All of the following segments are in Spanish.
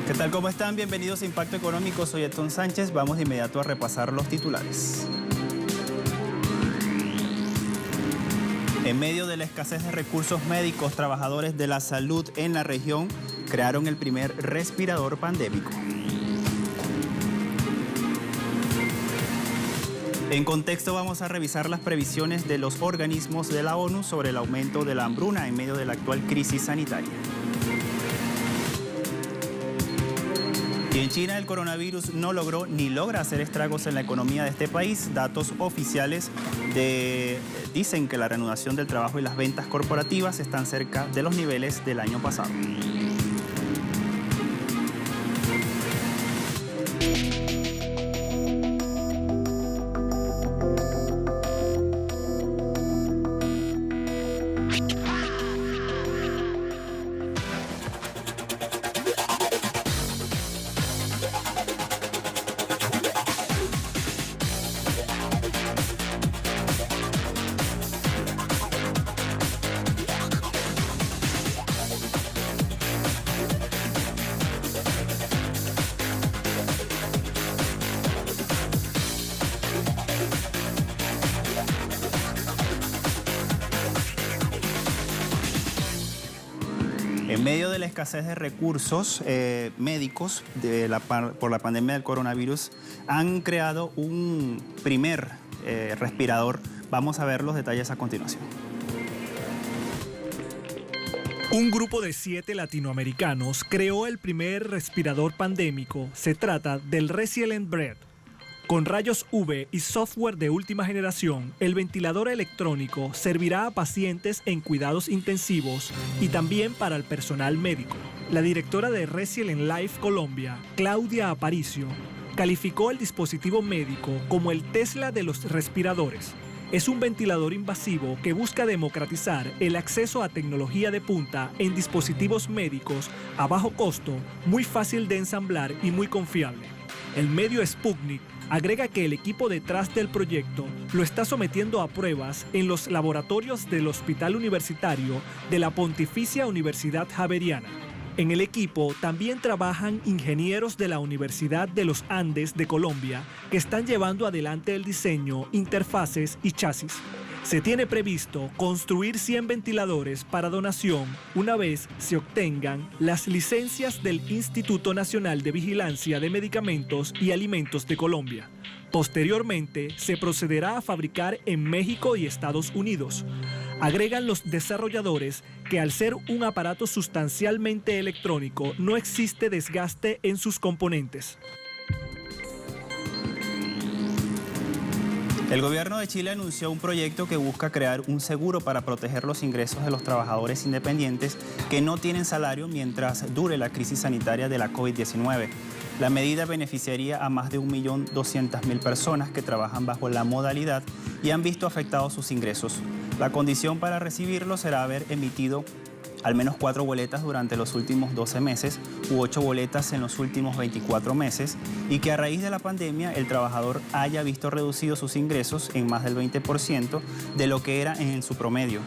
¿Qué tal? ¿Cómo están? Bienvenidos a Impacto Económico. Soy Edson Sánchez. Vamos de inmediato a repasar los titulares. En medio de la escasez de recursos médicos, trabajadores de la salud en la región crearon el primer respirador pandémico. En contexto vamos a revisar las previsiones de los organismos de la ONU sobre el aumento de la hambruna en medio de la actual crisis sanitaria. Y en China el coronavirus no logró ni logra hacer estragos en la economía de este país. Datos oficiales dicen que la reanudación del trabajo y las ventas corporativas están cerca de los niveles del año pasado. En medio de la escasez de recursos médicos por la pandemia del coronavirus, han creado un primer respirador. Vamos a ver los detalles a continuación. Un grupo de 7 latinoamericanos creó el primer respirador pandémico. Se trata del Resilient Breath. Con rayos UV y software de última generación, el ventilador electrónico servirá a pacientes en cuidados intensivos y también para el personal médico. La directora de Resilient Life Colombia, Claudia Aparicio, calificó el dispositivo médico como el Tesla de los respiradores. Es un ventilador invasivo que busca democratizar el acceso a tecnología de punta en dispositivos médicos a bajo costo, muy fácil de ensamblar y muy confiable. El medio Sputnik agrega que el equipo detrás del proyecto lo está sometiendo a pruebas en los laboratorios del Hospital Universitario de la Pontificia Universidad Javeriana. En el equipo también trabajan ingenieros de la Universidad de los Andes de Colombia que están llevando adelante el diseño, interfaces y chasis. Se tiene previsto construir 100 ventiladores para donación una vez se obtengan las licencias del Instituto Nacional de Vigilancia de Medicamentos y Alimentos de Colombia. Posteriormente, se procederá a fabricar en México y Estados Unidos. Agregan los desarrolladores que al ser un aparato sustancialmente electrónico, no existe desgaste en sus componentes. El gobierno de Chile anunció un proyecto que busca crear un seguro para proteger los ingresos de los trabajadores independientes que no tienen salario mientras dure la crisis sanitaria de la COVID-19. La medida beneficiaría a más de 1.200.000 personas que trabajan bajo la modalidad y han visto afectados sus ingresos. La condición para recibirlo será haber emitido al menos 4 boletas durante los últimos 12 meses u 8 boletas en los últimos 24 meses y que a raíz de la pandemia el trabajador haya visto reducidos sus ingresos en más del 20% de lo que era en su promedio.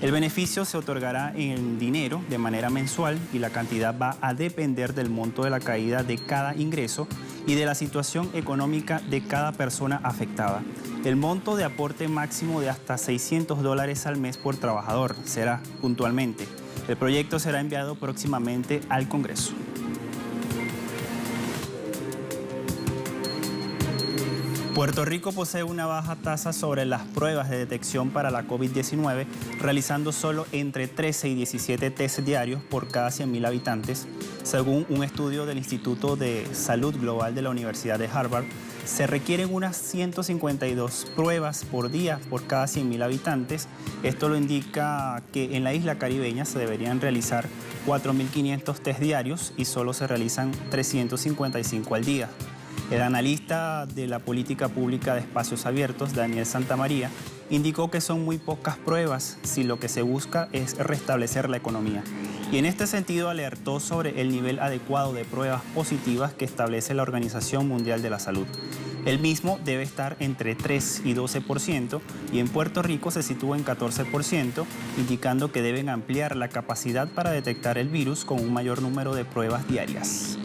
El beneficio se otorgará en dinero de manera mensual y la cantidad va a depender del monto de la caída de cada ingreso y de la situación económica de cada persona afectada. El monto de aporte máximo de hasta $600 al mes por trabajador será puntualmente. El proyecto será enviado próximamente al Congreso. Puerto Rico posee una baja tasa sobre las pruebas de detección para la COVID-19, realizando solo entre 13 y 17 test diarios por cada 100.000 habitantes. Según un estudio del Instituto de Salud Global de la Universidad de Harvard, se requieren unas 152 pruebas por día por cada 100.000 habitantes. Esto lo indica que en la isla caribeña se deberían realizar 4.500 test diarios y solo se realizan 355 al día. El analista de la política pública de espacios abiertos, Daniel Santamaría, indicó que son muy pocas pruebas si lo que se busca es restablecer la economía. Y en este sentido alertó sobre el nivel adecuado de pruebas positivas que establece la Organización Mundial de la Salud. El mismo debe estar entre 3 y 12% y en Puerto Rico se sitúa en 14%, indicando que deben ampliar la capacidad para detectar el virus con un mayor número de pruebas diarias.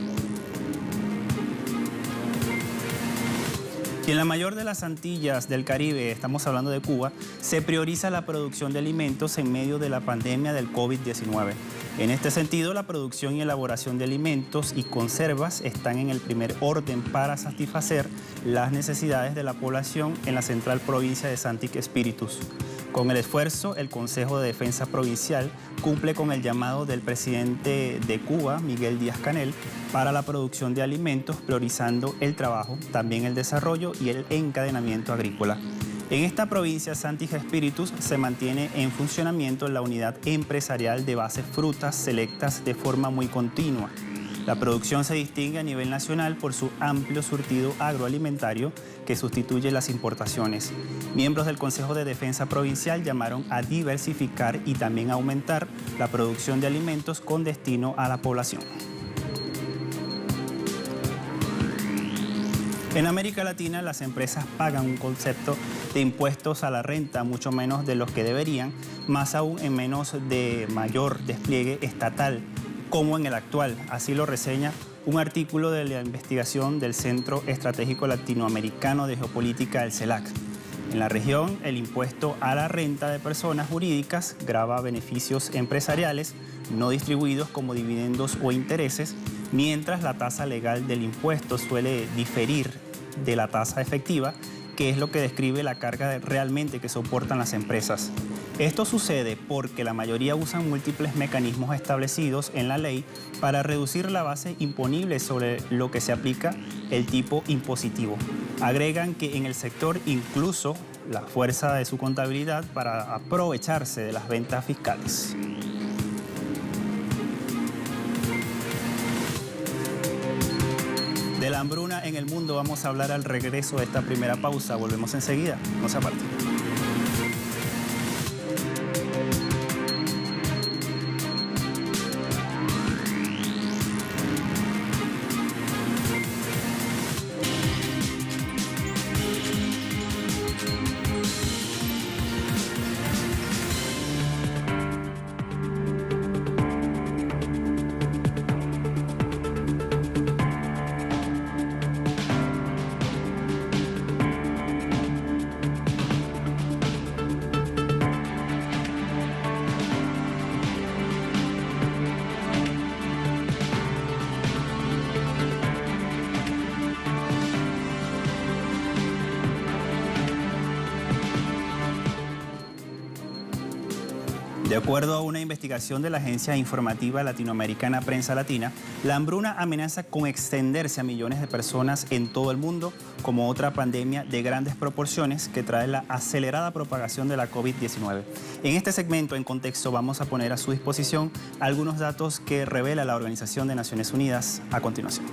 Y en la mayor de las Antillas del Caribe, estamos hablando de Cuba, se prioriza la producción de alimentos en medio de la pandemia del COVID-19. En este sentido, la producción y elaboración de alimentos y conservas están en el primer orden para satisfacer las necesidades de la población en la central provincia de Santic Espíritus. Con el esfuerzo, el Consejo de Defensa Provincial cumple con el llamado del presidente de Cuba, Miguel Díaz-Canel, para la producción de alimentos, priorizando el trabajo, también el desarrollo y el encadenamiento agrícola. En esta provincia, Santic Espíritus, se mantiene en funcionamiento la unidad empresarial de bases frutas selectas de forma muy continua. La producción se distingue a nivel nacional por su amplio surtido agroalimentario que sustituye las importaciones. Miembros del Consejo de Defensa Provincial llamaron a diversificar y también a aumentar la producción de alimentos con destino a la población. En América Latina, las empresas pagan un concepto de impuestos a la renta mucho menos de los que deberían, más aún en menos de mayor despliegue estatal, como en el actual. Así lo reseña un artículo de la investigación del Centro Estratégico Latinoamericano de Geopolítica, el CELAC. En la región, el impuesto a la renta de personas jurídicas grava beneficios empresariales no distribuidos como dividendos o intereses, mientras la tasa legal del impuesto suele diferir de la tasa efectiva, que es lo que describe la carga realmente que soportan las empresas. Esto sucede porque la mayoría usan múltiples mecanismos establecidos en la ley para reducir la base imponible sobre lo que se aplica el tipo impositivo. Agregan que en el sector incluso la fuerza de su contabilidad para aprovecharse de las ventas fiscales. De la hambruna en el mundo vamos a hablar al regreso de esta primera pausa. Volvemos enseguida, no se aparten. De acuerdo a una investigación de la agencia informativa latinoamericana Prensa Latina, la hambruna amenaza con extenderse a millones de personas en todo el mundo como otra pandemia de grandes proporciones que trae la acelerada propagación de la COVID-19. En este segmento, en contexto, vamos a poner a su disposición algunos datos que revela la Organización de Naciones Unidas a continuación.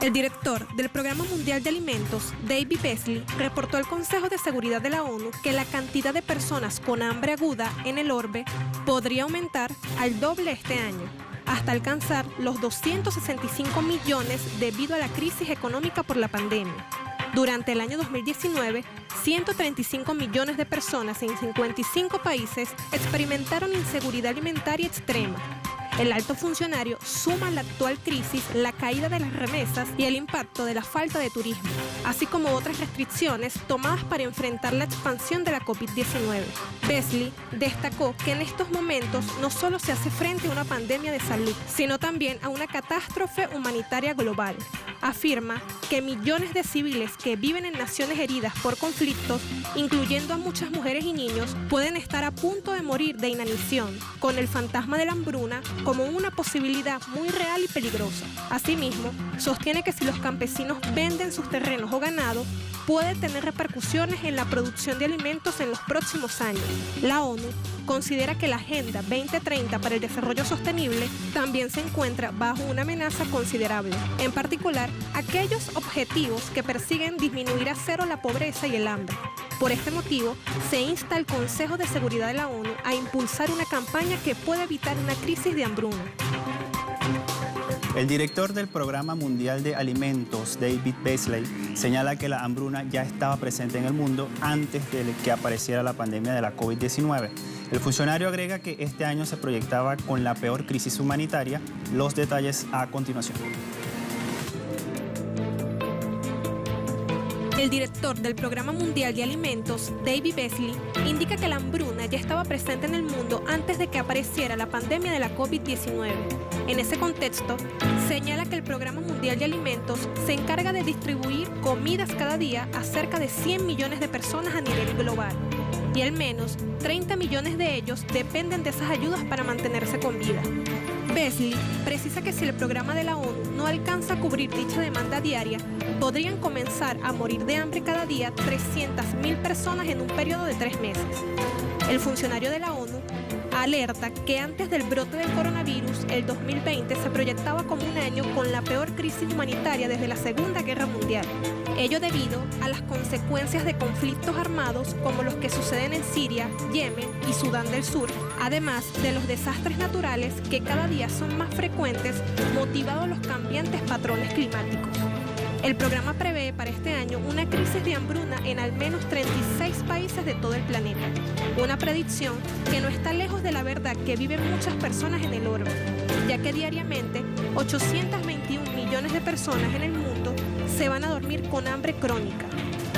El director del Programa Mundial de Alimentos, David Beasley, reportó al Consejo de Seguridad de la ONU que la cantidad de personas con hambre aguda en el orbe podría aumentar al doble este año, hasta alcanzar los 265 millones debido a la crisis económica por la pandemia. Durante el año 2019, 135 millones de personas en 55 países experimentaron inseguridad alimentaria extrema. El alto funcionario suma a la actual crisis la caída de las remesas y el impacto de la falta de turismo, así como otras restricciones tomadas para enfrentar la expansión de la COVID-19. Beasley destacó que en estos momentos no solo se hace frente a una pandemia de salud, sino también a una catástrofe humanitaria global. Afirma que millones de civiles que viven en naciones heridas por conflictos, incluyendo a muchas mujeres y niños, pueden estar a punto de morir de inanición, con el fantasma de la hambruna como una posibilidad muy real y peligrosa. Asimismo, sostiene que si los campesinos venden sus terrenos o ganado, puede tener repercusiones en la producción de alimentos en los próximos años. La ONU considera que la Agenda 2030 para el Desarrollo Sostenible también se encuentra bajo una amenaza considerable, en particular aquellos objetivos que persiguen disminuir a cero la pobreza y el hambre. Por este motivo, se insta al Consejo de Seguridad de la ONU a impulsar una campaña que pueda evitar una crisis de hambruna. El director del Programa Mundial de Alimentos, David Beasley, señala que la hambruna ya estaba presente en el mundo antes de que apareciera la pandemia de la COVID-19. El funcionario agrega que este año se proyectaba con la peor crisis humanitaria. Los detalles a continuación. El director del Programa Mundial de Alimentos, David Beasley, indica que la hambruna ya estaba presente en el mundo antes de que apareciera la pandemia de la COVID-19. En ese contexto, señala que el Programa Mundial de Alimentos se encarga de distribuir comidas cada día a cerca de 100 millones de personas a nivel global, y al menos 30 millones de ellos dependen de esas ayudas para mantenerse con vida. Beasley precisa que si el programa de la ONU no alcanza a cubrir dicha demanda diaria, podrían comenzar a morir de hambre cada día 300.000 personas en un periodo de 3 meses. El funcionario de la ONU alerta que antes del brote del coronavirus, el 2020 se proyectaba como un año con la peor crisis humanitaria desde la Segunda Guerra Mundial. Ello debido a las consecuencias de conflictos armados como los que suceden en Siria, Yemen y Sudán del Sur, además de los desastres naturales que cada día son más frecuentes, motivados los cambiantes patrones climáticos. El programa prevé para este año una crisis de hambruna en al menos 36 países de todo el planeta, una predicción que no está lejos de la verdad que viven muchas personas en el orbe, ya que diariamente 821 millones de personas en el mundo se van a dormir con hambre crónica.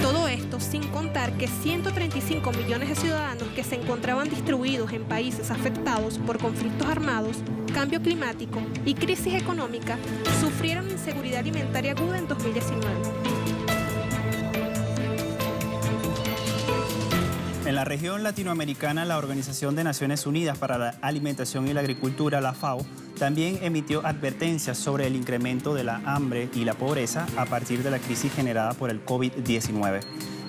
Todo esto sin contar que 135 millones de ciudadanos que se encontraban distribuidos en países afectados por conflictos armados, cambio climático y crisis económica sufrieron inseguridad alimentaria aguda en 2019. En la región latinoamericana, la Organización de Naciones Unidas para la Alimentación y la Agricultura, la FAO, también emitió advertencias sobre el incremento de la hambre y la pobreza a partir de la crisis generada por el COVID-19.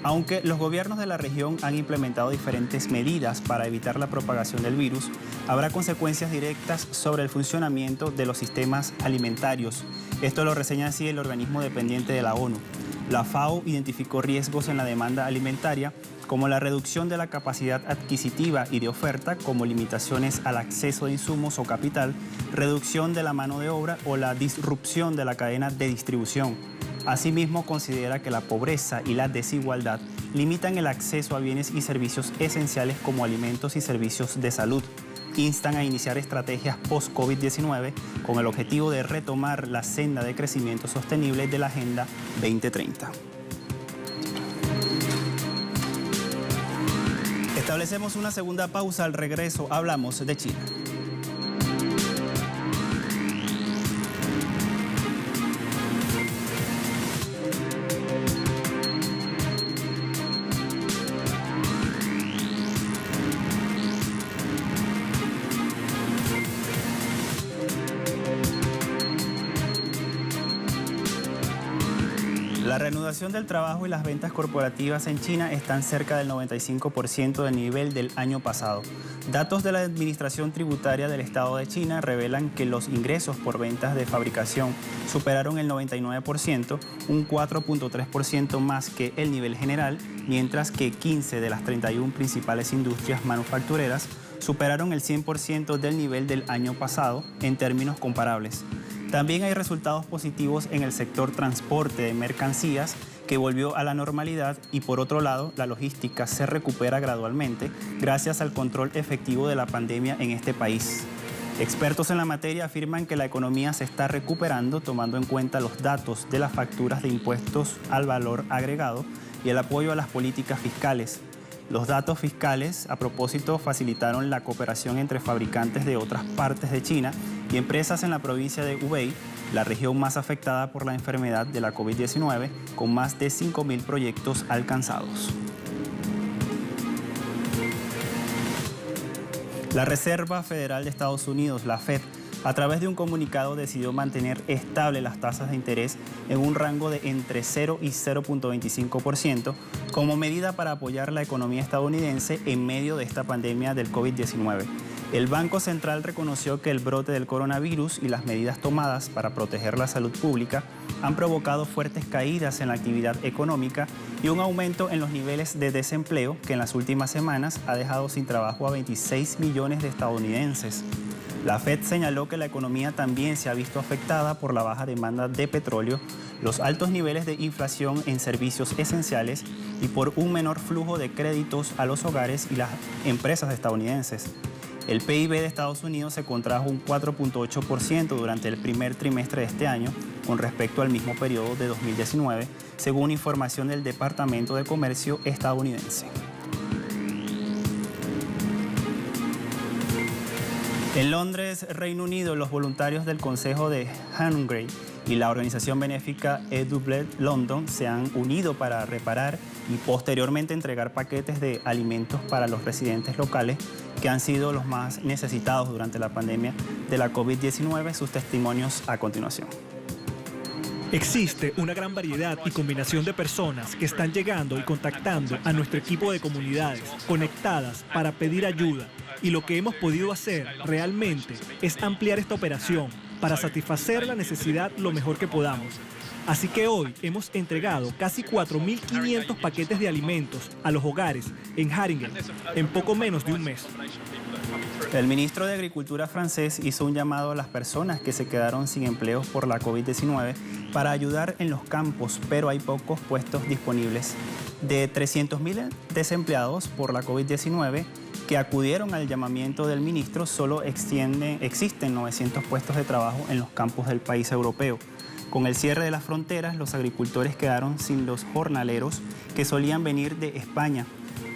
Aunque los gobiernos de la región han implementado diferentes medidas para evitar la propagación del virus, habrá consecuencias directas sobre el funcionamiento de los sistemas alimentarios. Esto lo reseña así el organismo dependiente de la ONU. La FAO identificó riesgos en la demanda alimentaria, como la reducción de la capacidad adquisitiva y de oferta, como limitaciones al acceso de insumos o capital, reducción de la mano de obra o la disrupción de la cadena de distribución. Asimismo, considera que la pobreza y la desigualdad limitan el acceso a bienes y servicios esenciales como alimentos y servicios de salud. Instan a iniciar estrategias post-COVID-19 con el objetivo de retomar la senda de crecimiento sostenible de la Agenda 2030. Establecemos una segunda pausa. Al regreso hablamos de China. La reanudación del trabajo y las ventas corporativas en China están cerca del 95% del nivel del año pasado. Datos de la Administración Tributaria del Estado de China revelan que los ingresos por ventas de fabricación superaron el 99%, un 4.3% más que el nivel general, mientras que 15 de las 31 principales industrias manufactureras superaron el 100% del nivel del año pasado en términos comparables. También hay resultados positivos en el sector transporte de mercancías, que volvió a la normalidad, y por otro lado, la logística se recupera gradualmente gracias al control efectivo de la pandemia en este país. Expertos en la materia afirman que la economía se está recuperando tomando en cuenta los datos de las facturas de impuestos al valor agregado y el apoyo a las políticas fiscales. Los datos fiscales, a propósito, facilitaron la cooperación entre fabricantes de otras partes de China y empresas en la provincia de Hubei, la región más afectada por la enfermedad de la COVID-19, con más de 5.000 proyectos alcanzados. La Reserva Federal de Estados Unidos, la Fed, a través de un comunicado decidió mantener estable las tasas de interés en un rango de entre 0 y 0.25% como medida para apoyar la economía estadounidense en medio de esta pandemia del COVID-19. El Banco Central reconoció que el brote del coronavirus y las medidas tomadas para proteger la salud pública han provocado fuertes caídas en la actividad económica y un aumento en los niveles de desempleo que en las últimas semanas ha dejado sin trabajo a 26 millones de estadounidenses. La Fed señaló que la economía también se ha visto afectada por la baja demanda de petróleo, los altos niveles de inflación en servicios esenciales y por un menor flujo de créditos a los hogares y las empresas estadounidenses. El PIB de Estados Unidos se contrajo un 4.8% durante el primer trimestre de este año con respecto al mismo periodo de 2019, según información del Departamento de Comercio estadounidense. En Londres, Reino Unido, los voluntarios del Consejo de Hungry y la organización benéfica EduBled London se han unido para reparar y posteriormente entregar paquetes de alimentos para los residentes locales que han sido los más necesitados durante la pandemia de la COVID-19. Sus testimonios a continuación. Existe una gran variedad y combinación de personas que están llegando y contactando a nuestro equipo de comunidades conectadas para pedir ayuda. Y lo que hemos podido hacer realmente es ampliar esta operación para satisfacer la necesidad lo mejor que podamos. Así que hoy hemos entregado casi 4.500 paquetes de alimentos a los hogares en Haringey en poco menos de un mes. El ministro de Agricultura francés hizo un llamado a las personas que se quedaron sin empleos por la COVID-19 para ayudar en los campos, pero hay pocos puestos disponibles. De 300.000 desempleados por la COVID-19 que acudieron al llamamiento del ministro, solo existen 900 puestos de trabajo en los campos del país europeo. Con el cierre de las fronteras, los agricultores quedaron sin los jornaleros que solían venir de España.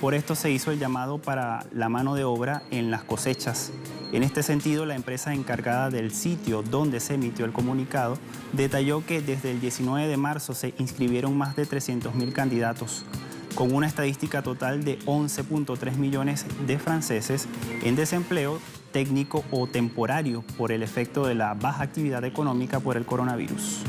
Por esto se hizo el llamado para la mano de obra en las cosechas. En este sentido, la empresa encargada del sitio donde se emitió el comunicado detalló que desde el 19 de marzo se inscribieron más de 300.000 candidatos, con una estadística total de 11.3 millones de franceses en desempleo técnico o temporario por el efecto de la baja actividad económica por el coronavirus.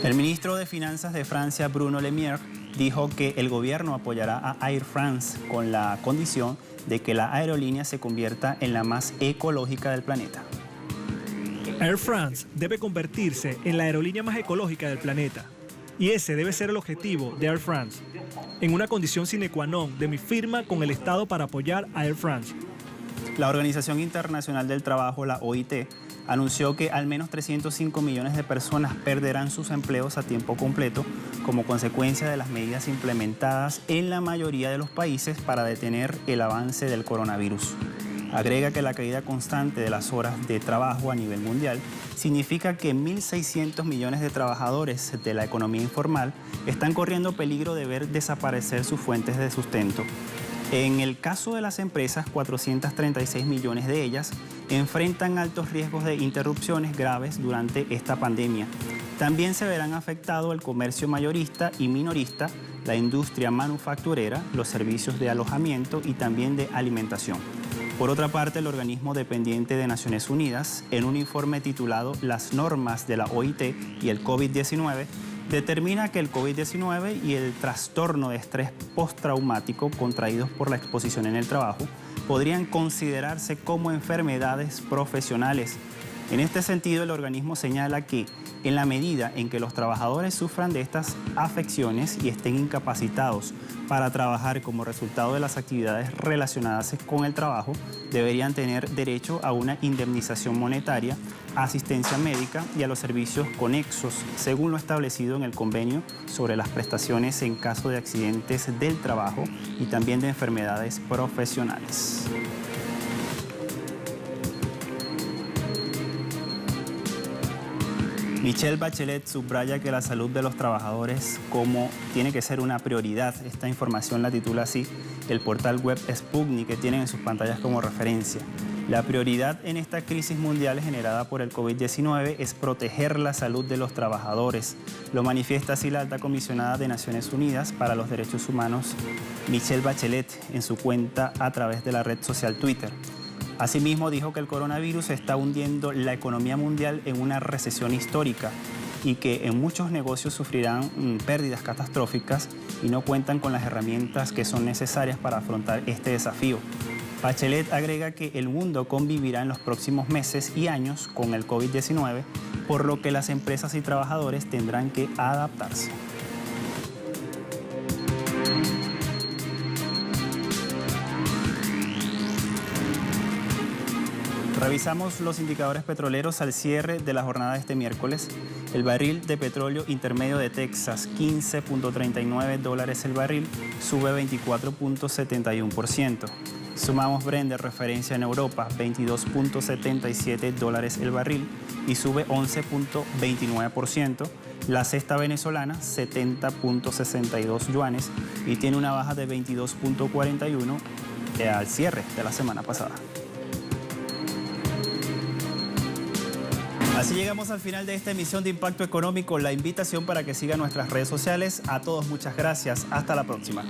El ministro de Finanzas de Francia, Bruno Le Maire, dijo que el gobierno apoyará a Air France con la condición de que la aerolínea se convierta en la más ecológica del planeta. Air France debe convertirse en la aerolínea más ecológica del planeta. Y ese debe ser el objetivo de Air France, en una condición sine qua non de mi firma con el Estado para apoyar a Air France. La Organización Internacional del Trabajo, la OIT, anunció que al menos 305 millones de personas perderán sus empleos a tiempo completo como consecuencia de las medidas implementadas en la mayoría de los países para detener el avance del coronavirus. Agrega que la caída constante de las horas de trabajo a nivel mundial significa que 1.600 millones de trabajadores de la economía informal están corriendo peligro de ver desaparecer sus fuentes de sustento. En el caso de las empresas, 436 millones de ellas enfrentan altos riesgos de interrupciones graves durante esta pandemia. También se verán afectados el comercio mayorista y minorista, la industria manufacturera, los servicios de alojamiento y también de alimentación. Por otra parte, el organismo dependiente de Naciones Unidas, en un informe titulado Las normas de la OIT y el COVID-19, determina que el COVID-19 y el trastorno de estrés postraumático contraídos por la exposición en el trabajo podrían considerarse como enfermedades profesionales. En este sentido, el organismo señala que en la medida en que los trabajadores sufran de estas afecciones y estén incapacitados para trabajar como resultado de las actividades relacionadas con el trabajo, deberían tener derecho a una indemnización monetaria, asistencia médica y a los servicios conexos, según lo establecido en el convenio sobre las prestaciones en caso de accidentes del trabajo y también de enfermedades profesionales. Michelle Bachelet subraya que la salud de los trabajadores tiene que ser una prioridad. Esta información la titula así el portal web Sputnik, que tienen en sus pantallas como referencia. La prioridad en esta crisis mundial generada por el COVID-19 es proteger la salud de los trabajadores. Lo manifiesta así la alta comisionada de Naciones Unidas para los Derechos Humanos, Michelle Bachelet, en su cuenta a través de la red social Twitter. Asimismo, dijo que el coronavirus está hundiendo la economía mundial en una recesión histórica y que en muchos negocios sufrirán pérdidas catastróficas y no cuentan con las herramientas que son necesarias para afrontar este desafío. Bachelet agrega que el mundo convivirá en los próximos meses y años con el COVID-19, por lo que las empresas y trabajadores tendrán que adaptarse. Revisamos los indicadores petroleros al cierre de la jornada de este miércoles. El barril de petróleo intermedio de Texas, $15.39 el barril, sube 24.71%. Sumamos Brent de referencia en Europa, $22.77 el barril y sube 11.29%. La cesta venezolana, 70.62 yuanes y tiene una baja de 22.41 al cierre de la semana pasada. Así llegamos al final de esta emisión de Impacto Económico. La invitación para que sigan nuestras redes sociales. A todos muchas gracias. Hasta la próxima.